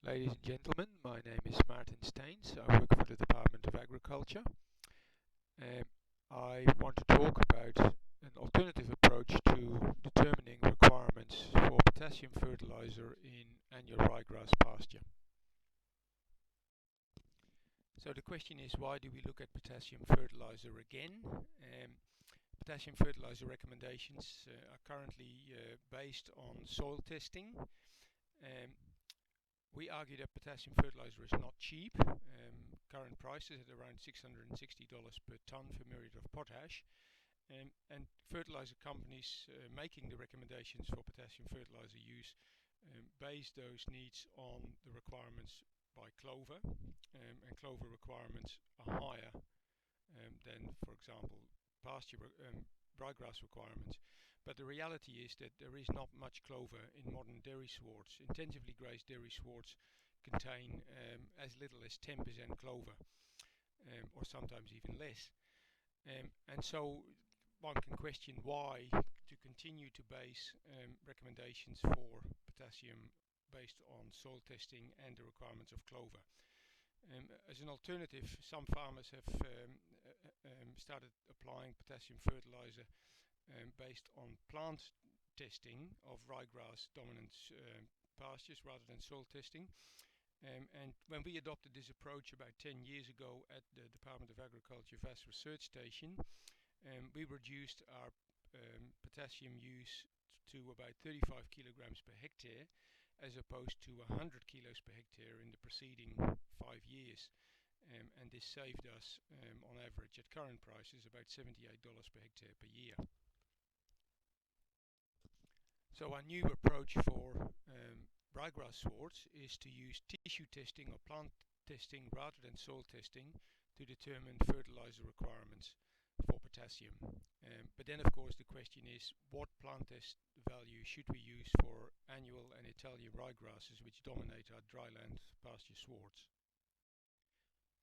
Ladies and gentlemen, my name is Martin Steins. I work for the Department of Agriculture. I want to talk about an alternative approach to determining requirements for potassium fertilizer in annual ryegrass pasture. So the question is, why do we look at potassium fertilizer again? Potassium fertilizer recommendations are currently based on soil testing. We argue that potassium fertilizer is not cheap. Current prices at around $660 per ton for muriate of potash. And fertilizer companies making the recommendations for potassium fertilizer use base those needs on the requirements by clover. And clover requirements are higher than, for example, pasture ryegrass requirements. But the reality is that there is not much clover in modern dairy swards. Intensively grazed dairy swards contain as little as 10% clover, or sometimes even less. And so one can question why to continue to base recommendations for potassium based on soil testing and the requirements of clover. As an alternative, some farmers have started applying potassium fertilizer based on plant testing of ryegrass dominant pastures rather than soil testing. And when we adopted this approach about 10 years ago at the Department of Agriculture Vasse research station, we reduced our potassium use to about 35 kilograms per hectare as opposed to 100 kilos per hectare in the preceding 5 years. And this saved us, on average, at current prices, about $78 per hectare per year. So our new approach for ryegrass swards is to use tissue testing or plant testing rather than soil testing to determine fertilizer requirements for potassium. But then of course the question is, what plant test value should we use for annual and Italian ryegrasses which dominate our dryland pasture swards?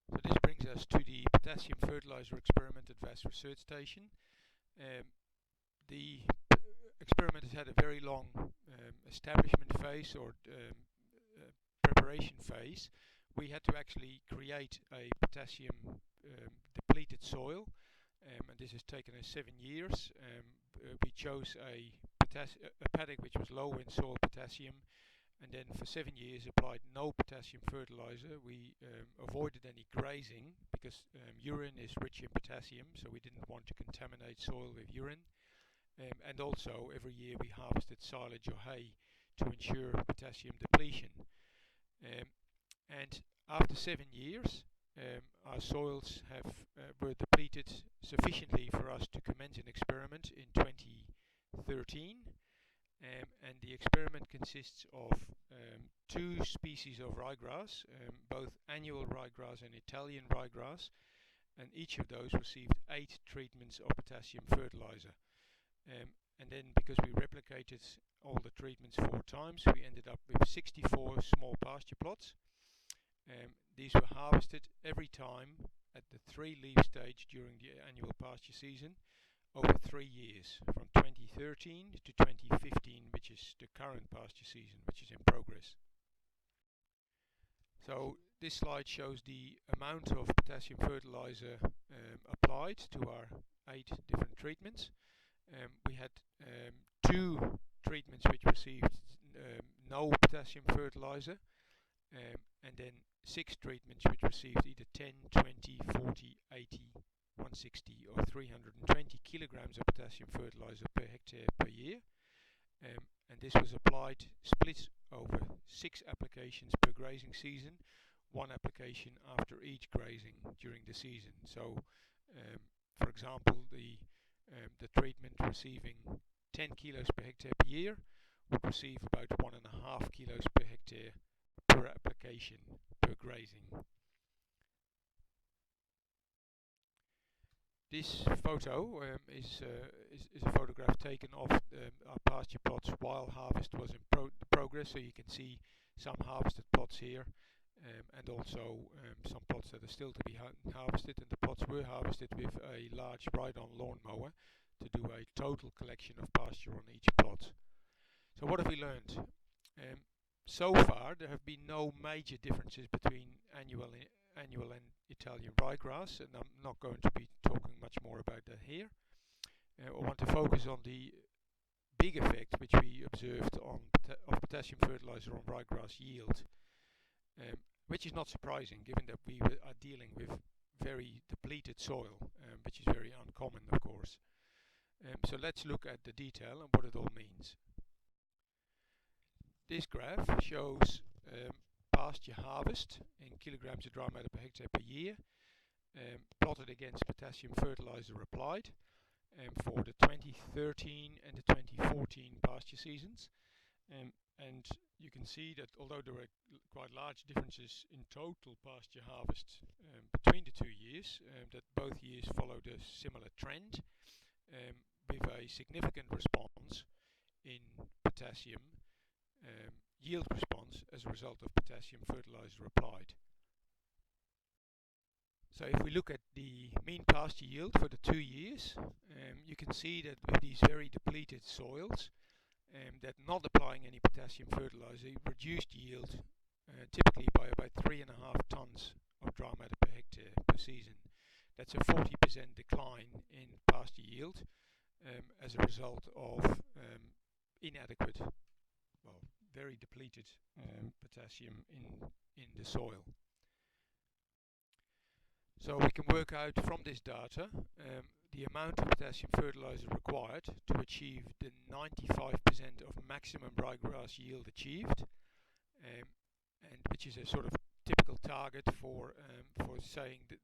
So this brings us to the potassium fertilizer experiment at Vasse research station. The experiment has had a very long establishment phase or preparation phase. We had to actually create a potassium depleted soil, and this has taken us 7 years. We chose a paddock which was low in soil potassium, and then for 7 years applied no potassium fertilizer. We avoided any grazing because urine is rich in potassium, so we didn't want to contaminate soil with urine. And also every year we harvested silage or hay to ensure potassium depletion. And after 7 years our soils were depleted sufficiently for us to commence an experiment in 2013. And the experiment consists of 2 species of ryegrass, both annual ryegrass and Italian ryegrass, and each of those received 8 treatments of potassium fertilizer. And then because we replicated all the treatments 4 times, we ended up with 64 small pasture plots. These were harvested every time at the 3-leaf stage during the annual pasture season over 3 years, from 2013 to 2015, which is the current pasture season, which is in progress. So this slide shows the amount of potassium fertilizer applied to our 8 different treatments. We had 2 treatments which received no potassium fertilizer, and then 6 treatments which received either 10, 20, 40, 80, 160 or 320 kilograms of potassium fertilizer per hectare per year. And this was applied, split over 6 applications per grazing season, 1 application after each grazing during the season. So, for example, the treatment receiving 10 kilos per hectare per year would receive about 1.5 kilos per hectare per application per grazing. This photo is a photograph taken of our pasture plots while harvest was in progress, so you can see some harvested plots here, and also some plots that are still to be harvested, and the plots were harvested with a large ride-on lawnmower to do a total collection of pasture on each plot. So what have we learned? So far there have been no major differences between annual and Italian ryegrass, and I'm not going to be talking much more about that here. I want to focus on the big effect which we observed of potassium fertilizer on ryegrass yield, which is not surprising given that we are dealing with very depleted soil, which is very uncommon, of course. So let's look at the detail and what it all means. This graph shows pasture harvest in kilograms of dry matter per hectare per year, plotted against potassium fertilizer applied for the 2013 and the 2014 pasture seasons. And you can see that although there are quite large differences in total pasture harvest between the 2 years, that both years followed a similar trend, with a significant response in potassium yield response as a result of potassium fertilizer applied. So if we look at the mean pasture yield for the 2 years, you can see that with these very depleted soils, that not applying any potassium fertilizer reduced yield typically by about 3.5 tons of dry matter per hectare per season. That's a 40% decline in pasture yield as a result of inadequate, well, very depleted potassium in the soil. So we can work out from this data the amount of potassium fertilizer required to achieve the 95% of maximum ryegrass yield achieved, and which is a sort of typical target for saying that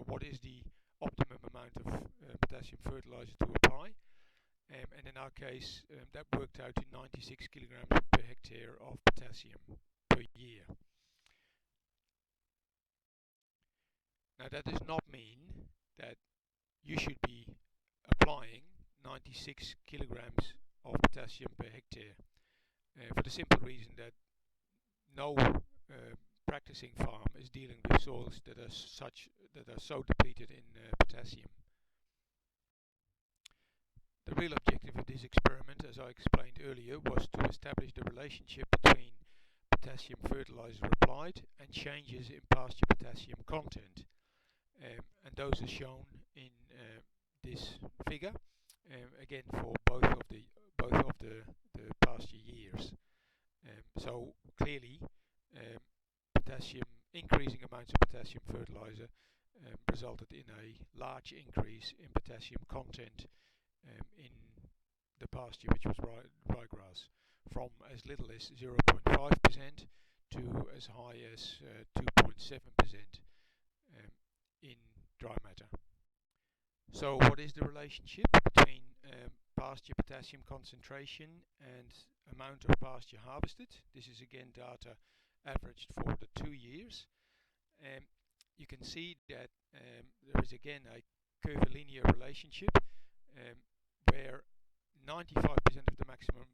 what is the optimum amount of potassium fertilizer to apply. And in our case, that worked out to 96 kilograms per hectare of potassium per year. Now that does not mean that you should be applying 96 kilograms of potassium per hectare, for the simple reason that no practicing farm is dealing with soils that are so depleted in potassium. The real objective of this experiment, as I explained earlier, was to establish the relationship between potassium fertilizer applied and changes in pasture potassium content. And those are shown in this figure, again for both of the pasture years. So clearly, increasing amounts of potassium fertilizer resulted in a large increase in potassium content in the pasture, which was ryegrass, from as little as 0.5% to as high as 2.7% in dry matter. So what is the relationship between pasture potassium concentration and amount of pasture harvested? This is again data averaged for the 2 years. You can see that there is again a curvilinear relationship where 95% of the maximum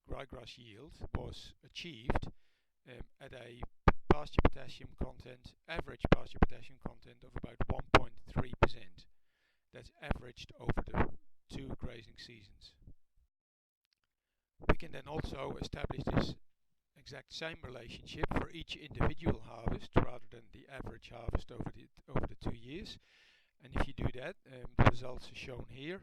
ryegrass yield was achieved at a pasture potassium content, average pasture potassium content of about 1.3%. That's averaged over the 2 grazing seasons. We can then also establish this exact same relationship for each individual harvest rather than the average harvest over the 2 years. And if you do that, the results are shown here.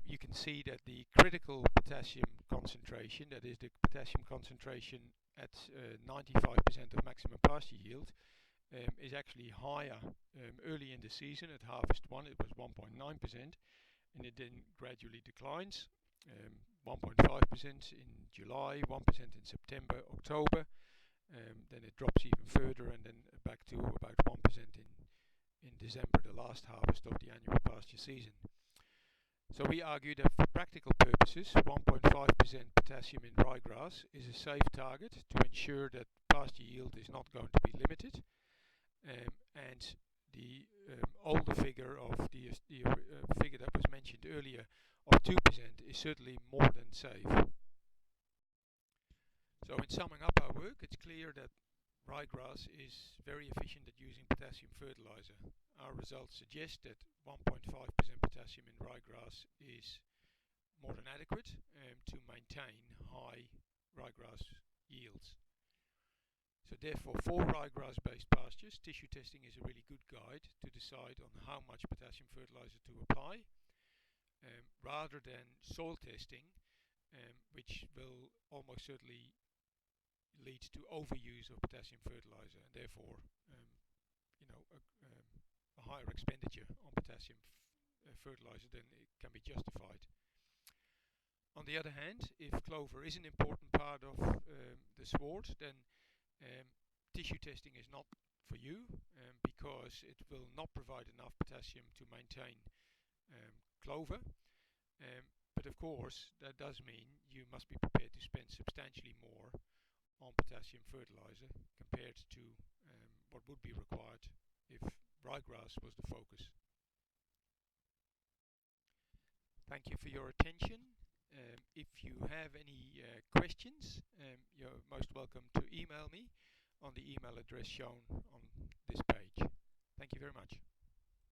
You can see that the critical potassium concentration, that is the potassium concentration at 95% of maximum pasture yield, is actually higher early in the season. At harvest 1 it was 1.9%, and it then gradually declines, 1.5% in July, 1% in September, October, then it drops even further and then back to about 1% in December, the last harvest of the annual pasture season. So we argue that for practical purposes, 1.5% potassium in ryegrass is a safe target to ensure that pasture yield is not going to be limited, and the older figure of the figure that was mentioned earlier of 2% is certainly more than safe. So in summing up our work, it's clear that ryegrass is very efficient at using potassium fertilizer. Our results suggest that 1.5% potassium in ryegrass is more than adequate to maintain high ryegrass yields. So therefore, for ryegrass-based pastures, tissue testing is a really good guide to decide on how much potassium fertilizer to apply, rather than soil testing, which will almost certainly lead to overuse of potassium fertilizer, and therefore a higher expenditure on potassium fertilizer than it can be justified. On the other hand, if clover is an important part of the sward, then tissue testing is not for you, because it will not provide enough potassium to maintain clover. But of course, that does mean you must be prepared to spend substantially more on potassium fertilizer compared to what would be required if ryegrass was the focus. Thank you for your attention. If you have any questions, you're most welcome to email me on the email address shown on this page. Thank you very much.